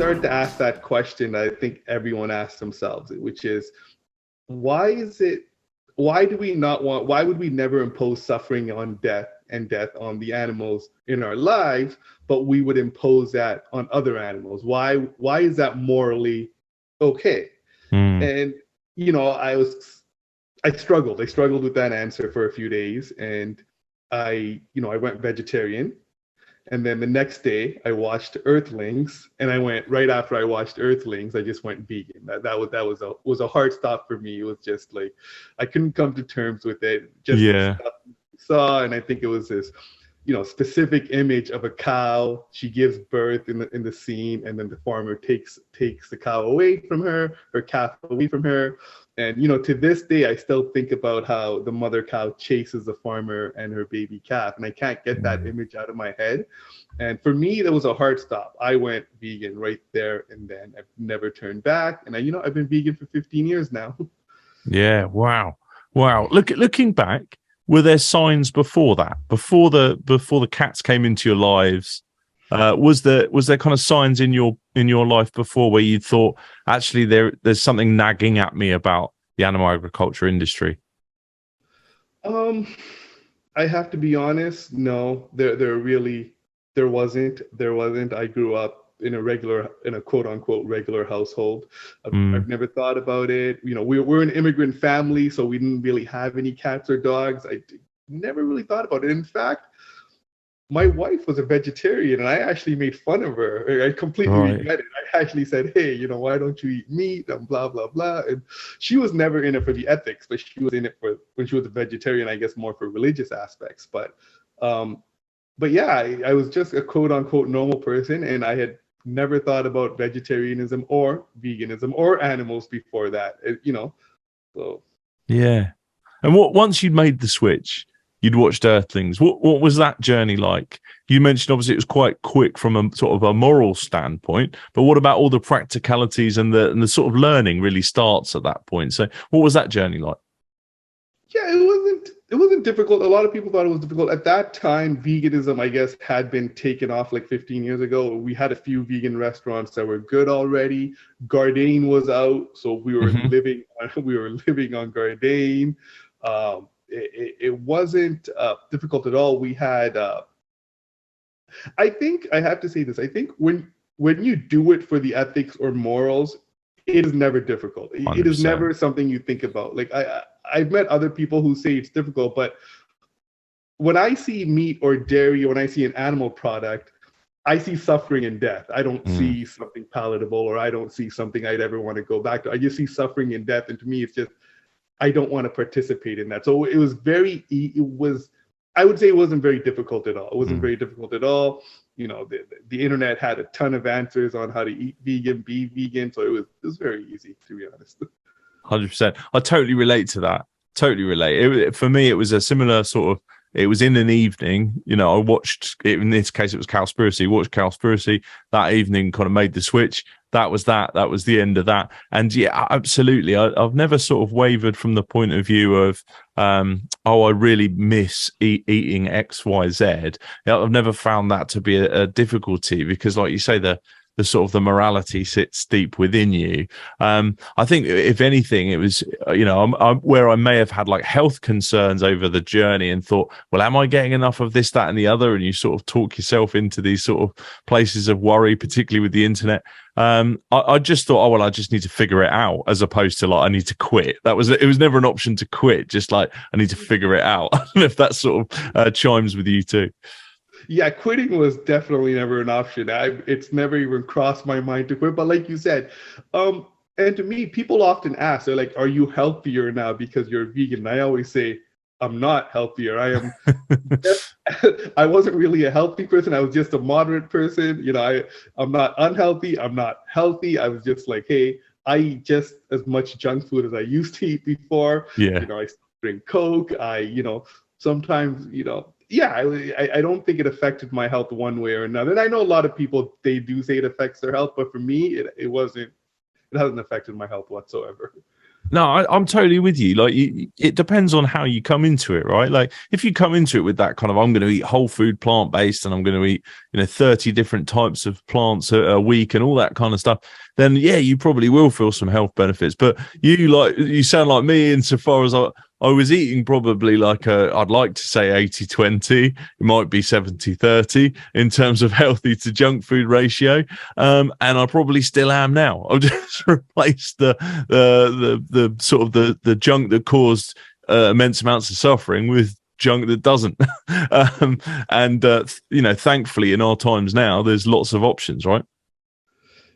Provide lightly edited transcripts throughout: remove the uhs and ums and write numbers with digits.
started to ask that question that I think everyone asks themselves, which is, why is it, why do we not want, why would we never impose suffering on death on the animals in our lives, but we would impose that on other animals? Why is that morally okay? And, you know, I struggled with that answer for a few days, and I went vegetarian. And then the next day I watched Earthlings, and right after I watched Earthlings, I just went vegan. That was a hard stop for me. It was just like, I couldn't come to terms with it. Just the stuff we saw, and I think it was this, specific image of a cow. She gives birth in the scene, and then the farmer takes the cow away from her calf away from her. And, to this day, I still think about how the mother cow chases the farmer and her baby calf, and I can't get that image out of my head. And for me, that was a hard stop. I went vegan right there and then. I've never turned back, and I've been vegan for 15 years now. Yeah, wow. Looking back, were there signs before that? Before the cats came into your lives, was there kind of signs in your life before where you thought, actually there's something nagging at me about the animal agriculture industry? I have to be honest, no, there wasn't. I grew up in a quote unquote regular household. I've never thought about it. We're an immigrant family, so we didn't really have any cats or dogs. I never really thought about it. In fact, my wife was a vegetarian, and I actually made fun of her. I completely regret it. I actually said, hey, why don't you eat meat and blah, blah, blah. And she was never in it for the ethics, but she was in it for, when she was a vegetarian, I guess more for religious aspects. But yeah, I was just a quote unquote normal person, and I had never thought about vegetarianism or veganism or animals before that, so. Yeah. And once you'd made the switch, you'd watched Earthlings. What was that journey like? You mentioned obviously it was quite quick from a sort of a moral standpoint, but what about all the practicalities and the sort of learning really starts at that point? So what was that journey like? Yeah, it wasn't difficult. A lot of people thought it was difficult. At that time, veganism, I guess, had been taken off like 15 years ago. We had a few vegan restaurants that were good already. Gardein was out, so we were living on Gardein. It wasn't difficult at all. We had, I think I have to say this. I think when you do it for the ethics or morals, it is never difficult. 100%. It is never something you think about. Like I've met other people who say it's difficult, but when I see meat or dairy, or when I see an animal product, I see suffering and death. I don't see something palatable, or I don't see something I'd ever want to go back to. I just see suffering and death, and to me, it's just, I don't want to participate in that. So I would say it wasn't very difficult at all. It wasn't very difficult at all. The internet had a ton of answers on how to eat vegan, be vegan. So it was very easy, to be honest. 100%. I totally relate to that. Totally relate. For me, it was a similar sort of, it was in an evening, I watched it. In this case, it was Cowspiracy. Watched Cowspiracy that evening, kind of made the switch. That was the end of that. And yeah, absolutely. I've never sort of wavered from the point of view of, I really miss eating X, Y, Z. I've never found that to be a difficulty, because like you say, the sort of the morality sits deep within you. I think if anything, it was, where I may have had like health concerns over the journey and thought, well, am I getting enough of this, that, and the other? And you sort of talk yourself into these sort of places of worry, particularly with the internet. I just thought, oh, well, I just need to figure it out, as opposed to like, I need to quit. It was never an option to quit. Just like, I need to figure it out. I don't know if that sort of chimes with you too. Yeah, quitting was definitely never an option. It's never even crossed my mind to quit. But like you said, and to me, people often ask, they're like, are you healthier now because you're vegan? And I always say, I'm not healthier. I am. I wasn't really a healthy person. I was just a moderate person. I'm not unhealthy. I'm not healthy. I was just like, hey, I eat just as much junk food as I used to eat before. Yeah. I still drink Coke. Sometimes, yeah, I don't think it affected my health one way or another. And I know a lot of people, they do say it affects their health, but for me, it hasn't affected my health whatsoever. No, I'm totally with you. Like, it depends on how you come into it, right? Like, if you come into it with that kind of, I'm going to eat whole food, plant based, and I'm going to eat, 30 different types of plants a week and all that kind of stuff, then yeah, you probably will feel some health benefits. But you sound like me insofar as I was eating probably like I'd like to say 80-20. It might be 70-30 in terms of healthy to junk food ratio. And I probably still am now. I've just replaced the sort of the junk that caused immense amounts of suffering with junk that doesn't. Thankfully in our times now, there's lots of options, right?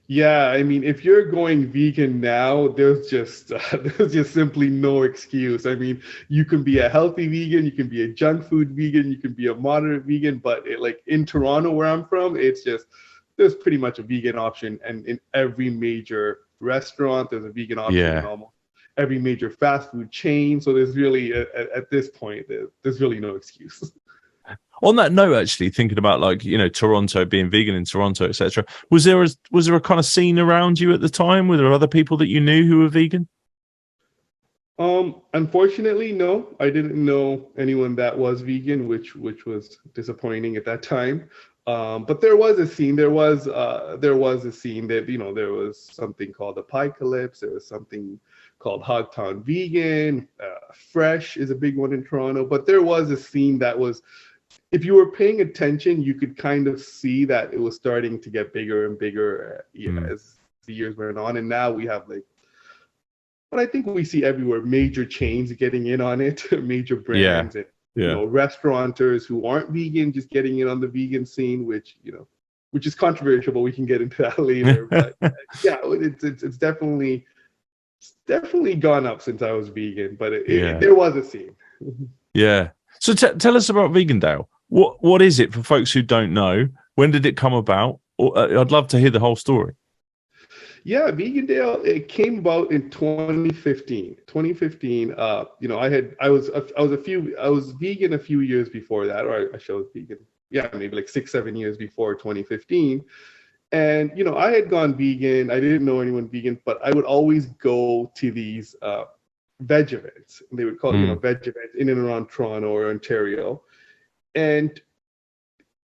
Yeah, I mean, if you're going vegan now, there's just there's just simply no excuse. I mean, you can be a healthy vegan, you can be a junk food vegan, you can be a moderate vegan, but like in Toronto, where I'm from, it's just there's pretty much a vegan option, and in every major restaurant, there's a vegan option in almost every major fast food chain. So there's really at this point, there's really no excuse. On that note, actually, thinking about Toronto, being vegan in Toronto, etc., was there a kind of scene around you at the time? Were there other people that you knew who were vegan? Unfortunately, no. I didn't know anyone that was vegan, which was disappointing at that time. But there was a scene. There was a scene that there was something called the Apocalypse. There was something called Hogtown Vegan. Fresh is a big one in Toronto. But there was a scene that was, if you were paying attention, you could kind of see that it was starting to get bigger and bigger as the years went on. And now we have but I think we see everywhere major chains getting in on it, major brands, and restaurateurs who aren't vegan just getting in on the vegan scene, which is controversial, but we can get into that later. But yeah, it's definitely gone up since I was vegan, but there was a scene. Yeah. So tell us about Vegandale. What is it for folks who don't know? When did it come about? I'd love to hear the whole story. Yeah, Vegandale, it came about in 2015. 2015, I was vegan a few years before that, or I was vegan, maybe like 6-7 years before 2015. And I had gone vegan. I didn't know anyone vegan, but I would always go to these veg events. They would call veg events in and around Toronto or Ontario. And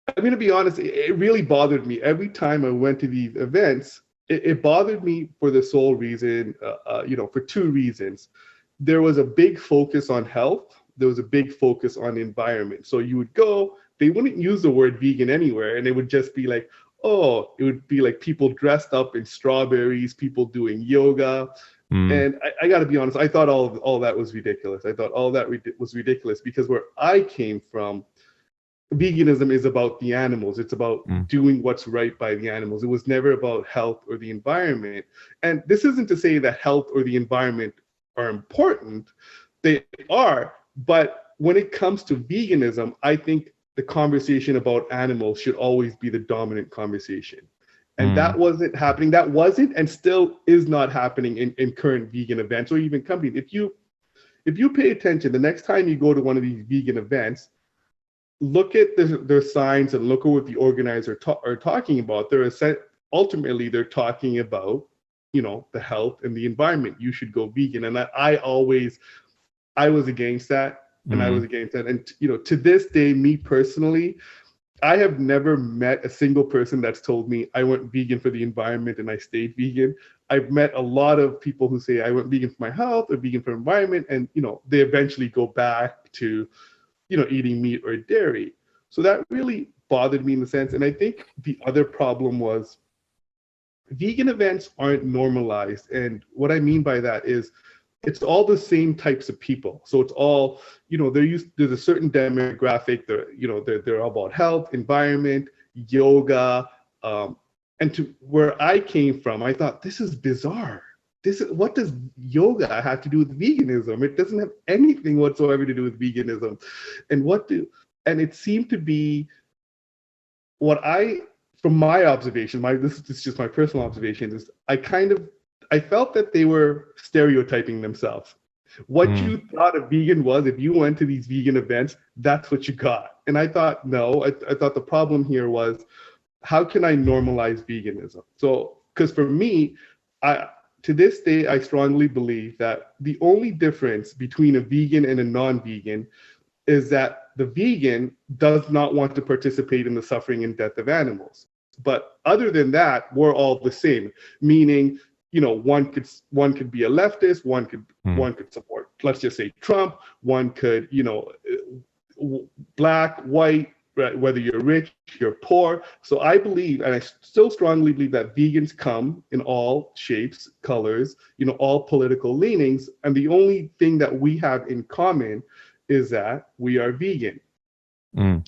I'm going to be honest, it really bothered me every time I went to these events. It bothered me for the sole reason, for two reasons. There was a big focus on health. There was a big focus on environment. So you would go, they wouldn't use the word vegan anywhere, and it would just be like, it would be like people dressed up in strawberries, people doing yoga. And I got to be honest, I thought all that was ridiculous. I thought all that was ridiculous because where I came from, veganism is about the animals. It's about doing what's right by the animals. It was never about health or the environment. And this isn't to say that health or the environment are important. They are. But when it comes to veganism, I think the conversation about animals should always be the dominant conversation. And that wasn't happening. That wasn't and still is not happening in current vegan events or even companies. If you pay attention, the next time you go to one of these vegan events, look at their signs and look at what the organizers are talking about. Ultimately, they're talking about, the health and the environment. You should go vegan. And I was against that. And I was against that. And, to this day, me personally, I have never met a single person that's told me I went vegan for the environment and I stayed vegan. I've met a lot of people who say I went vegan for my health or vegan for environment. And, they eventually go back to, eating meat or dairy. So that really bothered me in the sense. And I think the other problem was vegan events aren't normalized. And what I mean by that is it's all the same types of people. So it's all, there's a certain demographic. They're all about health, environment, yoga. And to where I came from, I thought this is bizarre. What does yoga have to do with veganism? It doesn't have anything whatsoever to do with veganism. And it seemed to be from my observation, this is just my personal observation, is I felt that they were stereotyping themselves. What you thought a vegan was, if you went to these vegan events, that's what you got. And I thought, no, I thought the problem here was, how can I normalize veganism? So, because for me, to this day, I strongly believe that the only difference between a vegan and a non-vegan is that the vegan does not want to participate in the suffering and death of animals. But other than that, we're all the same. Meaning, one could be a leftist, one could support, let's just say, Trump. One could, black, white, right, whether you're rich, you're poor. So I believe, and I still strongly believe, that vegans come in all shapes, colors, all political leanings, and the only thing that we have in common is that we are vegan.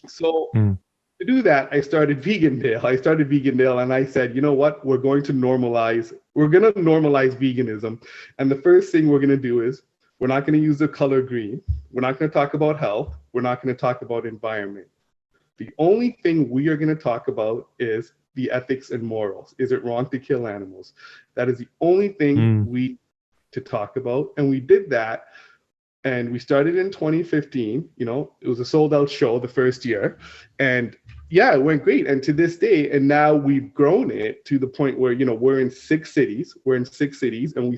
So to do that, I started Vegandale, and I said, you know what? We're going to normalize veganism. And the first thing we're going to do is we're not going to use the color green. We're not going to talk about health. We're not going to talk about environment. The only thing we are going to talk about is the ethics and morals. Is it wrong to kill animals? That is the only thing we to talk about. And we did that. And we started in 2015. It was a sold out show the first year. And yeah, it went great. And to this day, and now we've grown it to the point where, we're in 6 cities. And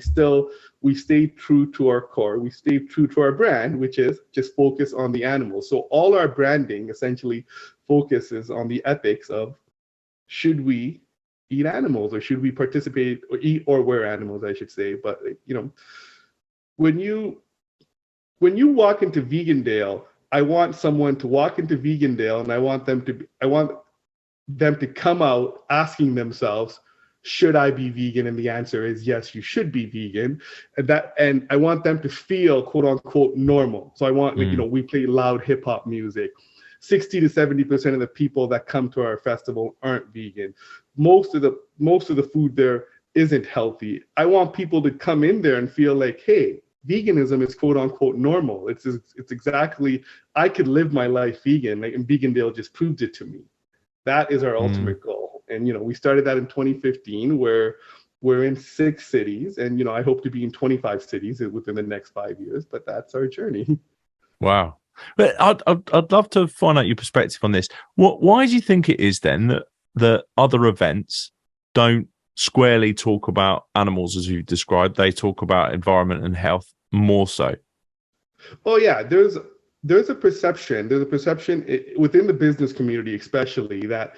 we stay true to our core. We stay true to our brand, which is just focus on the animals. So all our branding essentially focuses on the ethics of, should we eat animals, or should we participate or eat or wear animals, I should say. But, when you walk into Vegandale, I want someone to walk into Vegandale, and I want them to come out asking themselves, should I be vegan? And the answer is yes, you should be vegan. And I want them to feel, quote unquote, normal. So I want, we play loud hip hop music. 60 to 70% of the people that come to our festival aren't vegan. Most of the food there isn't healthy. I want people to come in there and feel like, hey, veganism is quote unquote normal. It's exactly, I could live my life vegan, and Vegandale just proved it to me. That is our ultimate goal. And we started that in 2015, where we're in 6 cities, and I hope to be in 25 cities within the next 5 years. But that's our journey. Wow. But I'd love to find out your perspective on this. Why do you think it is then that the other events don't squarely talk about animals as you've described? They talk about environment and health more so. Oh yeah, there's a perception within the business community, especially, that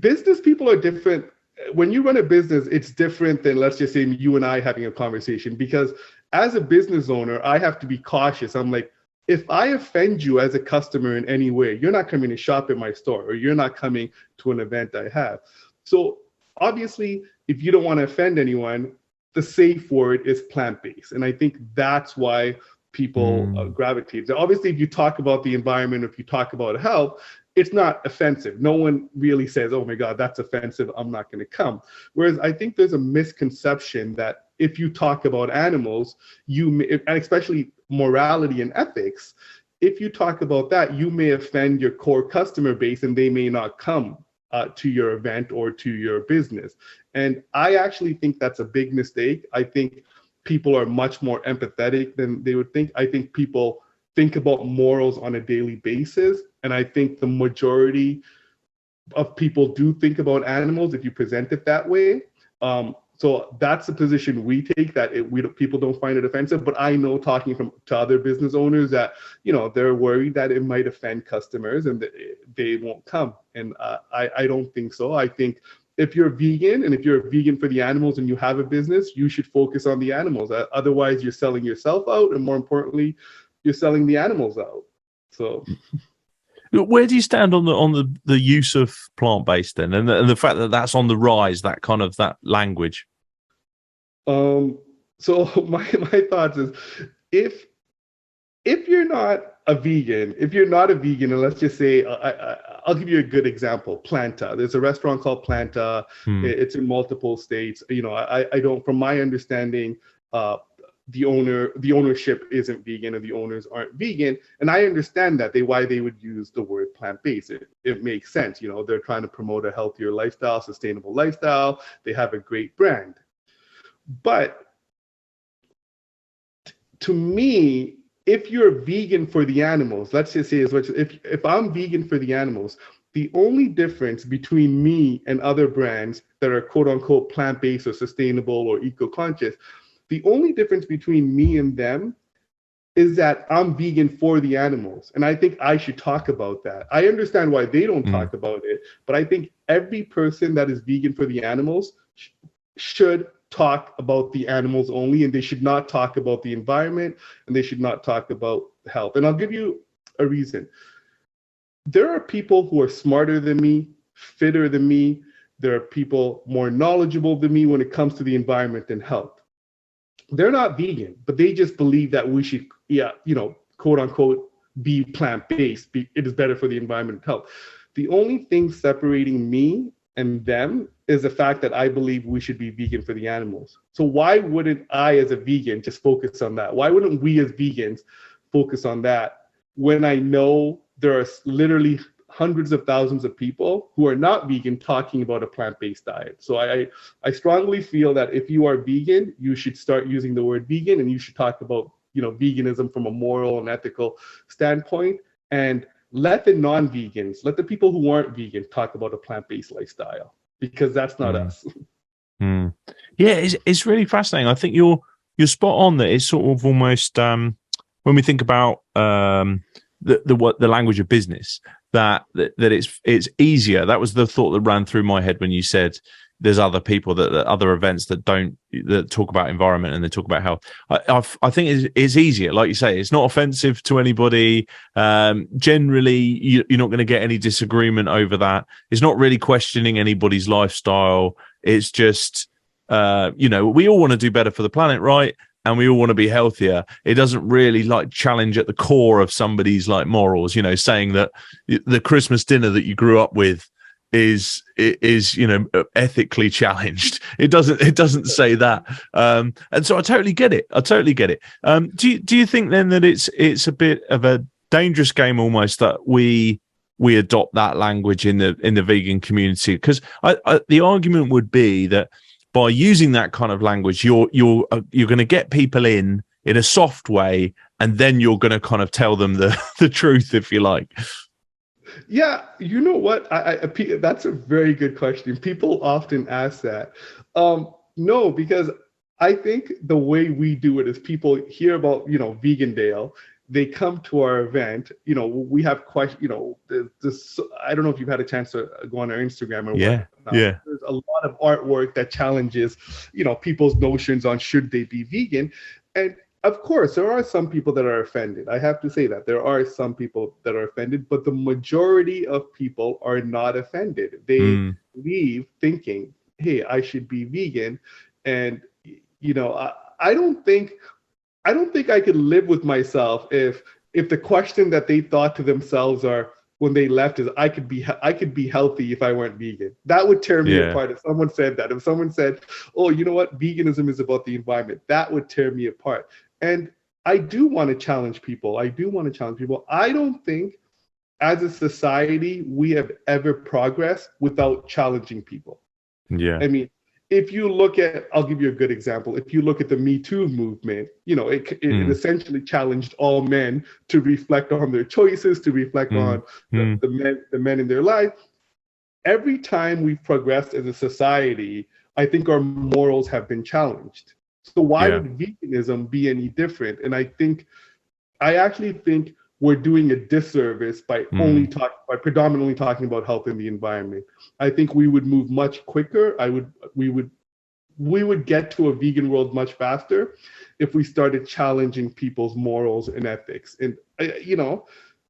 business people are different. When you run a business, it's different than, let's just say, you and I having a conversation, because as a business owner, I have to be cautious. I'm like, if I offend you as a customer in any way, you're not coming to shop at my store, or you're not coming to an event I have. So obviously, if you don't want to offend anyone, the safe word is plant-based. And I think that's why people gravitate. So obviously, if you talk about the environment, if you talk about health, it's not offensive. No one really says, oh my God, that's offensive, I'm not going to come. Whereas I think there's a misconception that if you talk about animals, and especially morality and ethics, if you talk about that, you may offend your core customer base, and they may not come to your event or to your business. And I actually think that's a big mistake. I think people are much more empathetic than they would think. I think people think about morals on a daily basis. And I think the majority of people do think about animals if you present it that way. So that's the position we take, that people don't find it offensive. But I know, talking to other business owners, that they're worried that it might offend customers and that they won't come. And I don't think so. I think if you're vegan, and if you're vegan for the animals and you have a business, you should focus on the animals. Otherwise, you're selling yourself out, and more importantly, you're selling the animals out. So. Where do you stand on the use of plant-based then, and the fact that that's on the rise, that kind of that language? So my thoughts is, if you're not a vegan, and let's just say, I'll give you a good example, Planta. There's a restaurant called Planta. It's in multiple states. I don't, from my understanding, the ownership isn't vegan, and the owners aren't vegan. And I understand that why they would use the word plant-based. It makes sense. They're trying to promote a healthier lifestyle, sustainable lifestyle. They have a great brand. But to me, if you're vegan for the animals, let's just say, if I'm vegan for the animals, the only difference between me and other brands that are quote unquote plant-based or sustainable or eco-conscious, the only difference between me and them is that I'm vegan for the animals. And I think I should talk about that. I understand why they don't talk about it, but I think every person that is vegan for the animals should talk about the animals only, and they should not talk about the environment, and they should not talk about health. And I'll give you a reason. There are people who are smarter than me, fitter than me. There are people more knowledgeable than me when it comes to the environment and health. They're not vegan, but they just believe that we should, quote unquote, be plant-based. It is better for the environment and health. The only thing separating me and them is the fact that I believe we should be vegan for the animals. So why wouldn't I, as a vegan, just focus on that? Why wouldn't we as vegans focus on that when I know there are literally hundreds of thousands of people who are not vegan talking about a plant-based diet? So I strongly feel that if you are vegan, you should start using the word vegan, and you should talk about, veganism from a moral and ethical standpoint, and let the non-vegans, let the people who aren't vegan talk about a plant-based lifestyle, because that's not us. Yeah, it's really fascinating. I think you're spot on that. It's sort of almost when we think about the language of business, that it's easier. That was the thought that ran through my head when you said there's other people that other events that talk about environment and they talk about health. I think it's easier, like you say. It's not offensive to anybody. Generally, you're not going to get any disagreement over that. It's not really questioning anybody's lifestyle. It's just we all want to do better for the planet, right? And we all want to be healthier. It doesn't really challenge at the core of somebody's morals, saying that the Christmas dinner that you grew up with is ethically challenged. It doesn't say that. And so I totally get it. Do you think then that it's a bit of a dangerous game almost that we adopt that language in the vegan community? Because the argument would be that by using that kind of language, you're going to get people in a soft way, and then you're going to kind of tell them the truth, if you like. Yeah, you know what? That's a very good question. People often ask that. No, because I think the way we do it is people hear about, Vegandale. They come to our event. We have questions. I don't know if you've had a chance to go on our Instagram or what. Yeah. There's a lot of artwork that challenges, people's notions on should they be vegan. And of course, there are some people that are offended. I have to say that there are some people that are offended, but the majority of people are not offended. They leave thinking, hey, I should be vegan. And, I don't think I could live with myself if the question that they thought to themselves when they left is I could be healthy if I weren't vegan. That would tear me apart if someone said that. If someone said, oh, you know what, veganism is about the environment, that would tear me apart. And I do want to challenge people. I don't think as a society we have ever progressed without challenging people. Yeah. I mean, if you look at, I'll give you a good example. If you look at the Me Too movement, it essentially challenged all men to reflect on their choices, to reflect on the men in their life. Every time we've progressed as a society, I think our morals have been challenged. So why would veganism be any different? And I actually think we're doing a disservice by predominantly talking about health and the environment. I think we would move much quicker. We would get to a vegan world much faster if we started challenging people's morals and ethics. And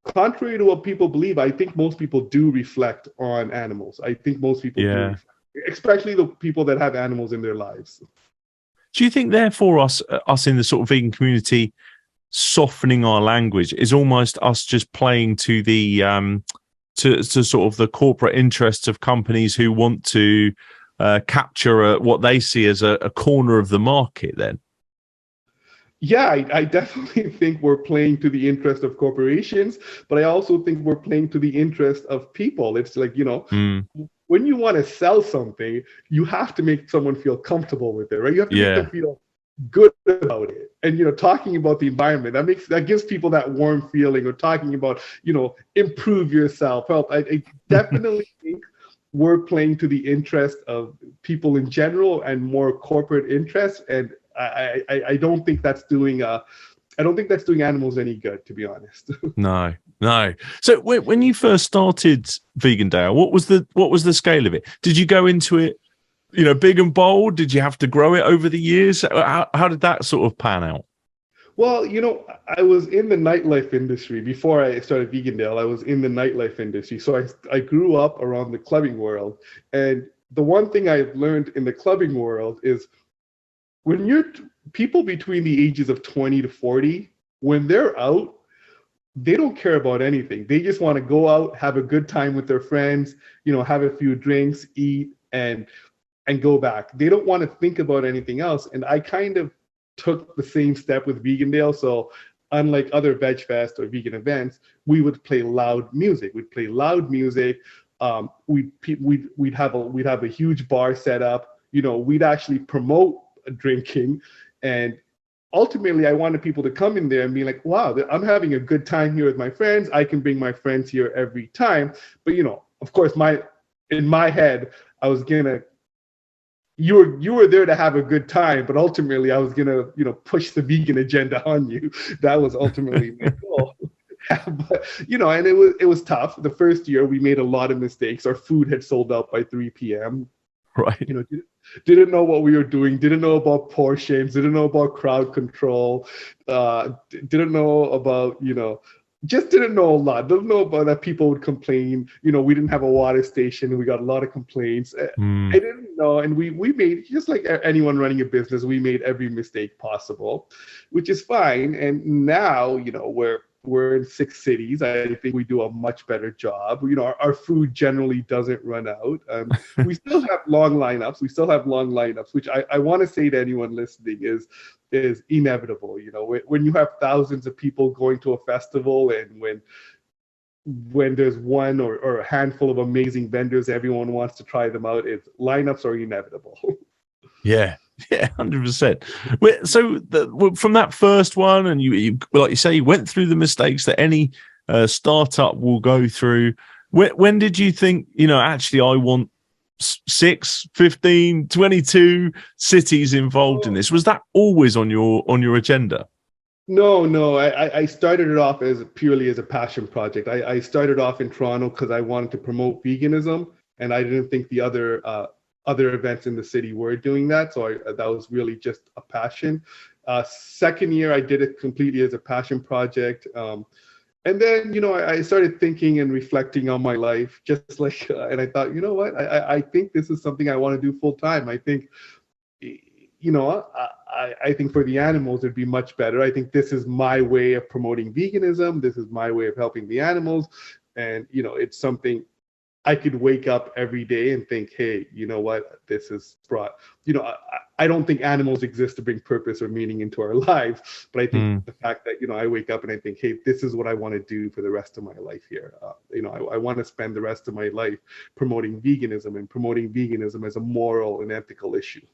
contrary to what people believe, I think most people do reflect on animals. I think most people do, especially the people that have animals in their lives. Do you think, therefore, us in the sort of vegan community softening our language is almost us just playing to the to sort of the corporate interests of companies who want to capture what they see as a corner of the market then? Yeah, I definitely think we're playing to the interest of corporations, but I also think we're playing to the interest of people. It's like, when you want to sell something, you have to make someone feel comfortable with it, right? You have to make them feel good about it. And talking about the environment, that gives people that warm feeling. Or talking about, improve yourself, help. I definitely think we're playing to the interest of people in general and more corporate interests. And I don't think that's doing animals any good, to be honest. No, no. So when you first started Vegandale, what was the scale of it? Did you go into it, big and bold? Did you have to grow it over the years? How did that sort of pan out? Well, I was in the nightlife industry before I started Vegandale. I was in the nightlife industry, so I grew up around the clubbing world. And the one thing I've learned in the clubbing world is when you're people between the ages of 20 to 40, when they're out, they don't care about anything. They just want to go out, have a good time with their friends, have a few drinks, eat, and go back. They don't want to think about anything else. And I kind of took the same step with Vegandale. So unlike other Veg Fest or vegan events, we would play loud music. We'd play loud music. We'd have a huge bar set up. We'd actually promote drinking. And ultimately, I wanted people to come in there and be like, wow, I'm having a good time here with my friends. I can bring my friends here every time. But, of course, in my head, I was gonna, you were there to have a good time, but ultimately I was gonna, push the vegan agenda on you. That was ultimately my goal. But, and it was tough. The first year we made a lot of mistakes. Our food had sold out by 3 p.m. Right. Didn't know what we were doing, didn't know about portions, didn't know about crowd control, didn't know about, just didn't know a lot. Didn't know about that people would complain. We didn't have a water station. We got a lot of complaints. I didn't know. And we made, just like anyone running a business, we made every mistake possible, which is fine. And now, we're in 6 cities. I think we do a much better job. Our food generally doesn't run out. We still have long lineups. Which I want to say to anyone listening is inevitable. When you have thousands of people going to a festival, and when there's one or a handful of amazing vendors, everyone wants to try them out. Lineups are inevitable. Yeah. Yeah, 100%. So from that first one, and you like you say, you went through the mistakes that any startup will go through. When did you think, actually, I want 6, 15, 22 cities involved in this? Was that always on your agenda? No. I started it off purely as a passion project. I started off in Toronto because I wanted to promote veganism, and I didn't think the other events in the city were doing that. So that was really just a passion. Second year, I did it completely as a passion project. And then, I started thinking and reflecting on my life, just like, and I thought, what? I think this is something I want to do full time. I think, I think for the animals, it'd be much better. I think this is my way of promoting veganism. This is my way of helping the animals. And, it's something I could wake up every day and think, hey, you know what? This is brought, I don't think animals exist to bring purpose or meaning into our lives. But I think the fact that, I wake up and I think, hey, this is what I want to do for the rest of my life here. I want to spend the rest of my life promoting veganism as a moral and ethical issue.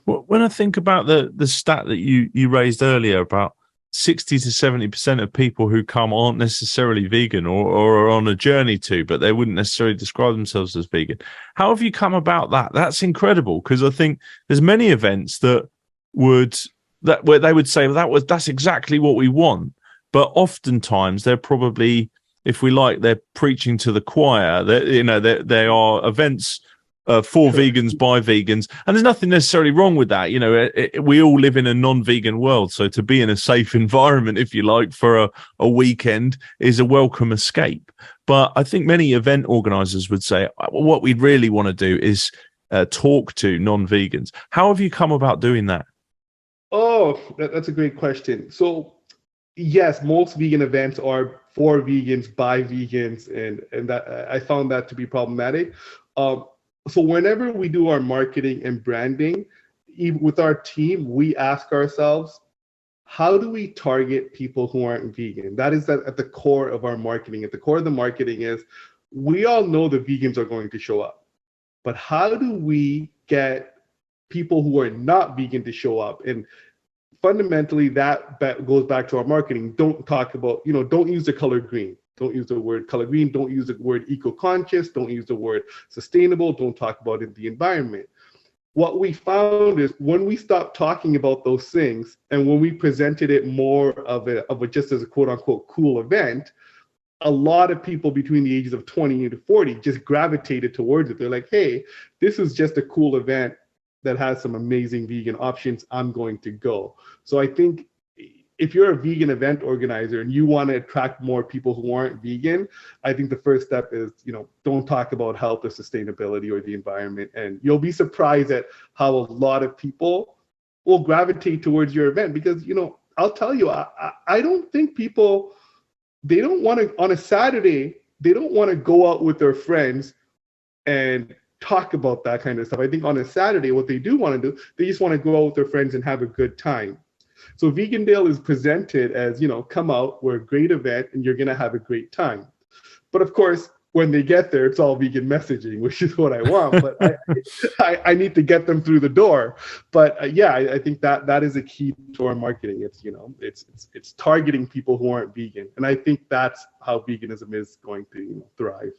When I think about the stat that you raised earlier about 60 to 70% of people who come aren't necessarily vegan or are on a journey to, but they wouldn't necessarily describe themselves as vegan. How have you come about that? That's incredible, because I think there's many events where they would say, well, that's exactly what we want. But oftentimes they're probably, if we like, they're preaching to the choir. They are events for vegans by vegans, and there's nothing necessarily wrong with that. We all live in a non-vegan world, so to be in a safe environment, if you like, for a weekend is a welcome escape. But I think many event organizers would say, what we'd really want to do is talk to non-vegans. How have you come about doing that? Oh, that's a great question. So yes, most vegan events are for vegans by vegans, and that I found that to be problematic. So whenever we do our marketing and branding, even with our team, we ask ourselves, how do we target people who aren't vegan? That is at the core of our marketing. At the core of the marketing is, we all know the vegans are going to show up, but how do we get people who are not vegan to show up. And fundamentally, that goes back to our marketing. Don't talk about, don't use the color green. Don't use the word color green. Don't use the word eco-conscious. Don't use the word sustainable. Don't talk about the environment. What we found is when we stopped talking about those things and when we presented it more of a just as a quote unquote cool event, a lot of people between the ages of 20 to 40 just gravitated towards it. They're like, hey, this is just a cool event that has some amazing vegan options. I'm going to go. So I think if you're a vegan event organizer and you want to attract more people who aren't vegan, I think the first step is, don't talk about health or sustainability or the environment. And you'll be surprised at how a lot of people will gravitate towards your event because, I'll tell you, I don't think people, they don't want to, on a Saturday, they don't want to go out with their friends and talk about that kind of stuff. I think on a Saturday, what they do want to do, they just want to go out with their friends and have a good time. So Vegandale is presented as, come out, we're a great event, and you're going to have a great time. But of course, when they get there, it's all vegan messaging, which is what I want. But I need to get them through the door. But I think that is a key to our marketing. It's, it's targeting people who aren't vegan. And I think that's how veganism is going to thrive.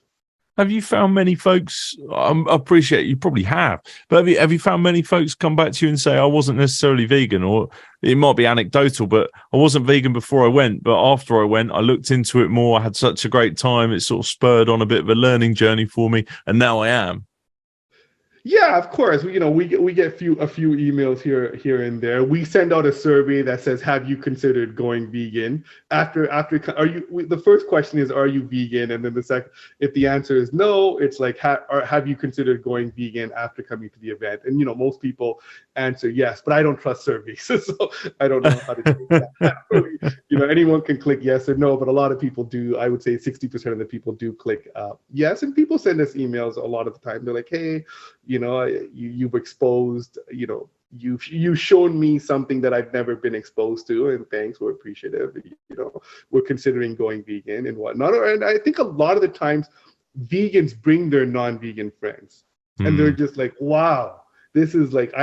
Have you found many folks, I appreciate you probably have, but have you found many folks come back to you and say, I wasn't necessarily vegan, or it might be anecdotal, but I wasn't vegan before I went, but after I went, I looked into it more, I had such a great time, it sort of spurred on a bit of a learning journey for me, and now I am. Yeah, of course. We get a few emails here and there. We send out a survey that says, "Have you considered going vegan?" The first question is, "Are you vegan?" And then the second, if the answer is no, it's like, "Have you considered going vegan after coming to the event?" And most people answer yes, but I don't trust surveys, so I don't know how to take that. Anyone can click yes or no, but a lot of people do. I would say 60% of the people do click yes, and people send us emails a lot of the time. They're like, "Hey, you've exposed, you've shown me something that I've never been exposed to, and thanks, we're appreciative. We're considering going vegan and whatnot." And I think a lot of the times vegans bring their non-vegan friends, and they're just like, "Wow, this is like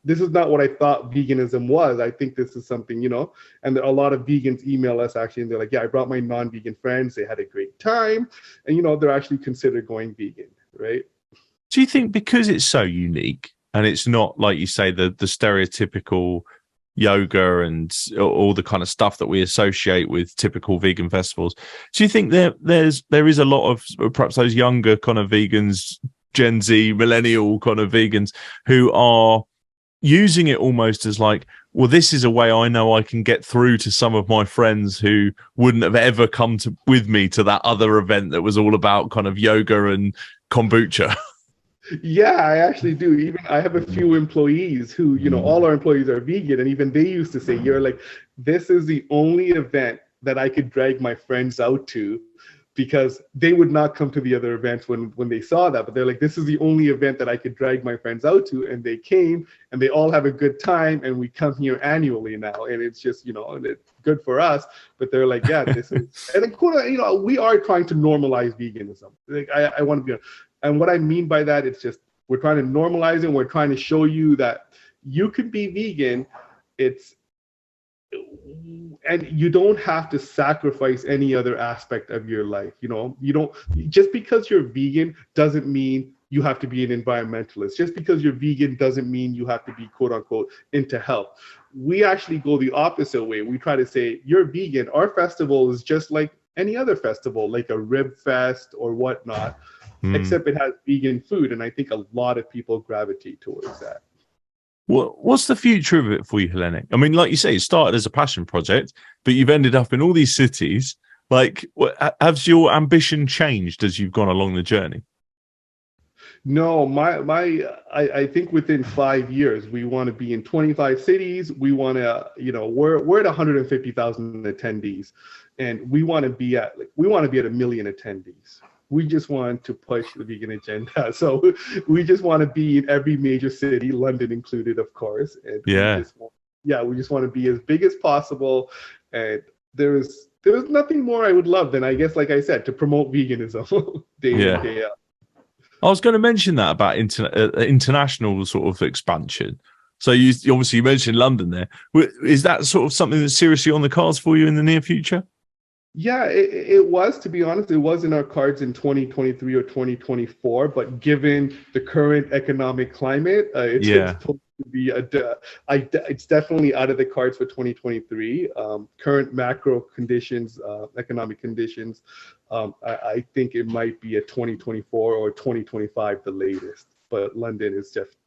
this is not what I thought veganism was. I think this is something, And a lot of vegans email us actually, and they're like, "Yeah, I brought my non-vegan friends. They had a great time, and they're actually considered going vegan," right? Do you think because it's so unique and it's not, like you say, the stereotypical yoga and all the kind of stuff that we associate with typical vegan festivals, do you think there is a lot of perhaps those younger kind of vegans, Gen Z, millennial kind of vegans, who are using it almost as like, well, this is a way I know I can get through to some of my friends who wouldn't have ever come with me to that other event that was all about kind of yoga and kombucha? Yeah, I actually do. Even I have a few employees who, all our employees are vegan, and even they used to say, "You're like, this is the only event that I could drag my friends out to," because they would not come to the other events when they saw that. But they're like, "This is the only event that I could drag my friends out to," and they came, and they all have a good time, and we come here annually now, and it's just, and it's good for us. But they're like, "Yeah, this is," and then, we are trying to normalize veganism. Like, I want to be. And what I mean by that, it's just we're trying to normalize it. And we're trying to show you that you can be vegan. And you don't have to sacrifice any other aspect of your life. You don't, just because you're vegan doesn't mean you have to be an environmentalist. Just because you're vegan doesn't mean you have to be quote unquote into health. We actually go the opposite way. We try to say, you're vegan. Our festival is just like any other festival, like a rib fest or whatnot. Except it has vegan food, and I think a lot of people gravitate towards that. What's the future of it for you, Hellenic? I mean, like you say, it started as a passion project, but you've ended up in all these cities. Like, has your ambition changed as you've gone along the journey? No, I think within 5 years we want to be in 25 cities. We want to, we're at 150,000 attendees, and we want to be at 1 million attendees. We just want to push the vegan agenda. So we just want to be in every major city, London included, of course. And we just want to be as big as possible. And there's nothing more I would love than, I guess, like I said, to promote veganism day in, day out. I was going to mention that about international sort of expansion. So you obviously mentioned London there. Is that sort of something that's seriously on the cards for you in the near future? Yeah, it was, to be honest, it was in our cards in 2023 or 2024, but given the current economic climate, it's supposed to be it's definitely out of the cards for 2023. Current macro conditions, economic conditions, I think it might be a 2024 or 2025 the latest. But London is just,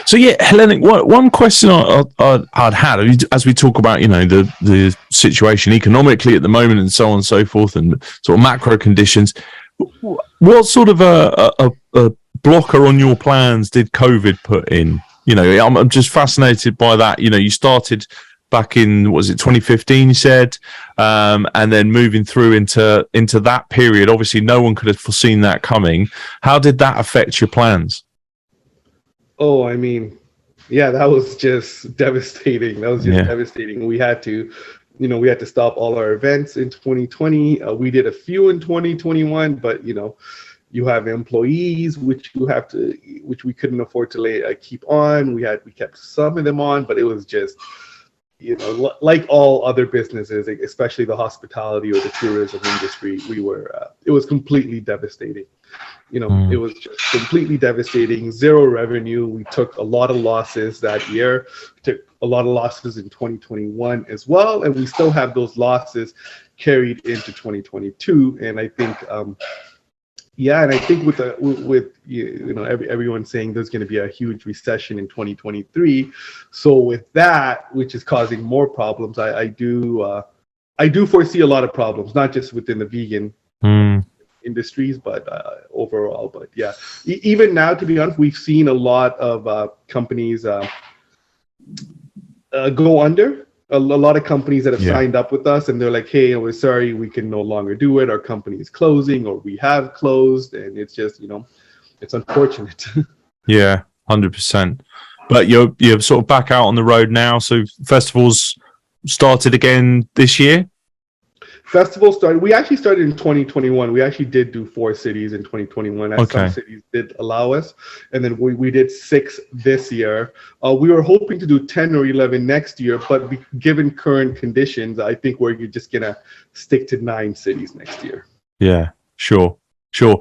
So yeah, Hellenic. One question I'd had as we talk about, the situation economically at the moment and so on and so forth, and sort of macro conditions. What sort of a blocker on your plans did COVID put in? I'm just fascinated by that. You started back in, what was it, 2015? You said, and then moving through into that period. Obviously, no one could have foreseen that coming. How did that affect your plans? Oh, I mean, yeah, that was just devastating. That was just devastating. We had to, stop all our events in 2020. We did a few in 2021, but you have employees which we couldn't afford to keep on. We kept some of them on, but it was just, like all other businesses, especially the hospitality or the tourism industry, it was completely devastating. It was just completely devastating. Zero revenue. We took a lot of losses that year. We took a lot of losses in 2021 as well, and we still have those losses carried into 2022. And I think, with everyone saying there's going to be a huge recession in 2023. So with that, which is causing more problems, I do foresee a lot of problems, not just within the vegan industries, but overall. But yeah, even now, to be honest, we've seen a lot of companies go under. A lot of companies that have signed up with us, and they're like, hey, we're sorry, we can no longer do it. Our company is closing, or we have closed. And it's just, it's unfortunate. Yeah, 100%. But you're sort of back out on the road now. So festivals started again this year? We actually started in 2021. We actually did do 4 cities in 2021, as some cities did allow us. And then we did 6 this year. We were hoping to do 10 or 11 next year, but given current conditions, I think we're just going to stick to 9 cities next year. Yeah, sure. So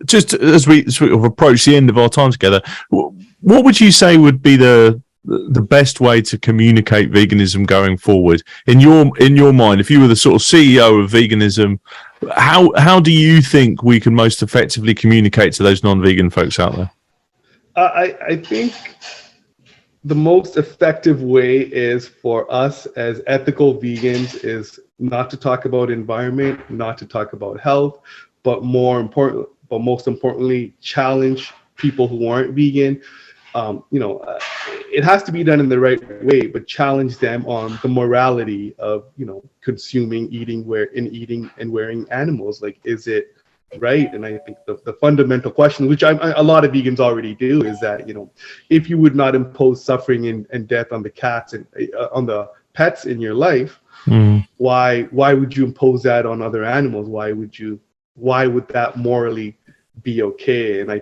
just as we sort of approach the end of our time together, what would you say would be the best way to communicate veganism going forward in your mind? If you were the sort of CEO of veganism, how do you think we can most effectively communicate to those non-vegan folks out there? I think the most effective way is for us as ethical vegans is not to talk about environment, not to talk about health, but most importantly, challenge people who aren't vegan. It has to be done in the right way, but challenge them on the morality of, consuming, eating, and wearing animals. Like, is it right? And I think the fundamental question, which a lot of vegans already do, is that, if you would not impose suffering and death on the cats and on the pets in your life, why would you impose that on other animals? Why would that morally be okay? And I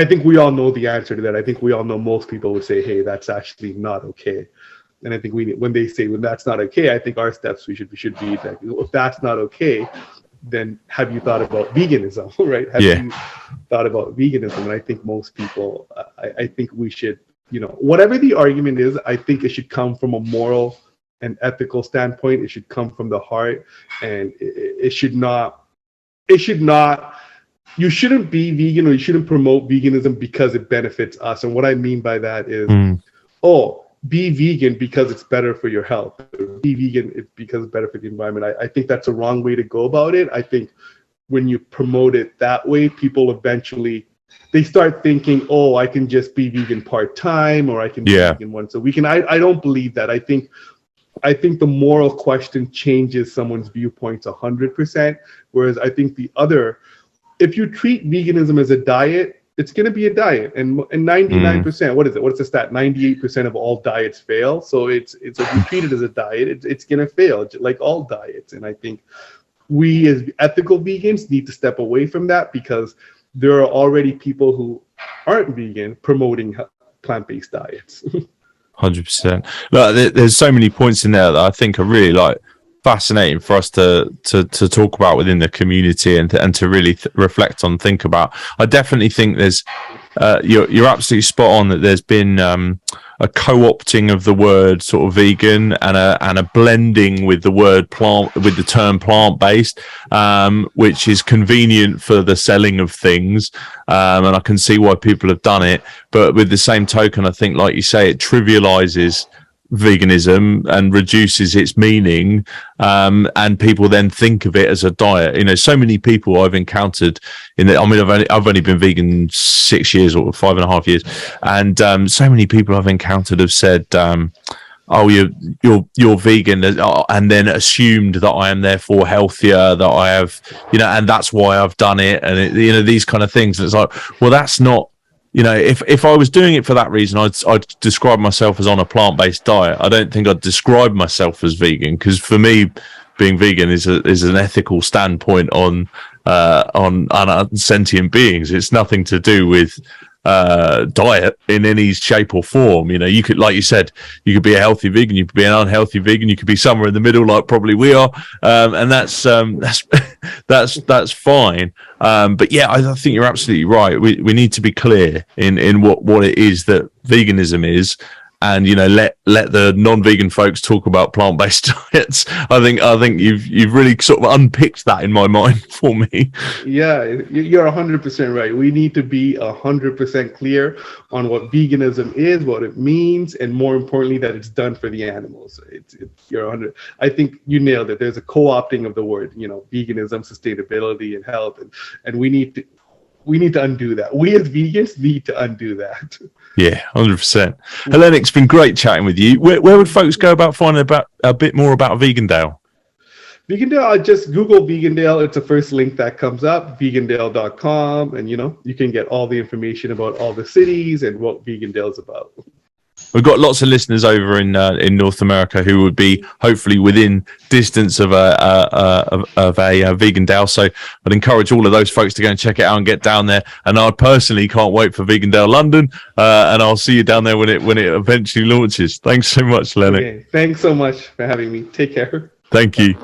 think we all know the answer to that. I think we all know most people would say, hey, that's actually not okay. And I think when they say, when that's not okay, I think our steps should be that if that's not okay, then have you thought about veganism, right? Have you thought about veganism? And I think most people, I think we should, whatever the argument is, I think it should come from a moral and ethical standpoint. It should come from the heart, and it should not, you shouldn't be vegan, or you shouldn't promote veganism because it benefits us. And what I mean by that is, be vegan because it's better for your health. Be vegan because it's better for the environment. I think that's a wrong way to go about it. I think when you promote it that way, people eventually, they start thinking, oh, I can just be vegan part-time, or I can be vegan once a week. And I don't believe that. I think the moral question changes someone's viewpoints 100%. Whereas I think if you treat veganism as a diet, it's going to be a diet, and 99%. What is it? What's the stat? 98% of all diets fail. So it's if you treat it as a diet, it's going to fail, like all diets. And I think we as ethical vegans need to step away from that, because there are already people who aren't vegan promoting plant-based diets. 100%. Look, there's so many points in there that I think are really like fascinating for us to talk about within the community and to really reflect on, think about. I definitely think there's you're absolutely spot on that there's been a co-opting of the word sort of vegan and a blending with the word plant, with the term plant-based, which is convenient for the selling of things, and I can see why people have done it. But with the same token, I think, like you say, it trivializes veganism and reduces its meaning, and people then think of it as a diet. You know, so many people I've encountered I've only been vegan 6 years or 5.5 years, and so many people I've encountered have said, oh, you're vegan, and then assumed that I am therefore healthier, that I have, and that's why I've done it, and these kind of things. And it's like, well, that's not. If I was doing it for that reason, I'd describe myself as on a plant-based diet. I don't think I'd describe myself as vegan, because for me, being vegan is an ethical standpoint on sentient beings. It's nothing to do with diet in any shape or form. You could, like you said, you could be a healthy vegan, you could be an unhealthy vegan, you could be somewhere in the middle, like probably we are, and that's that's fine. But yeah, I think you're absolutely right. We need to be clear in what it is that veganism is, and let the non-vegan folks talk about plant-based diets. I think you've really sort of unpicked that in my mind for me. Yeah, you're 100% right. We need to be 100% clear on what veganism is, what it means, and more importantly, that it's done for the animals. You're 100. I think you nailed it. There's a co-opting of the word, veganism, sustainability, and health, and we need to undo that. We as vegans need to undo that. Yeah, 100%. Hellenic, it's been great chatting with you. Where would folks go about finding a bit more about Vegandale? Vegandale, I just Google Vegandale. It's the first link that comes up, vegandale.com. And, you can get all the information about all the cities and what Vegandale's about. We've got lots of listeners over in North America who would be hopefully within distance of a Vegandale. So I'd encourage all of those folks to go and check it out and get down there. And I personally can't wait for Vegandale London, and I'll see you down there when it eventually launches. Thanks so much, Lennox. Okay. Thanks so much for having me. Take care. Thank you.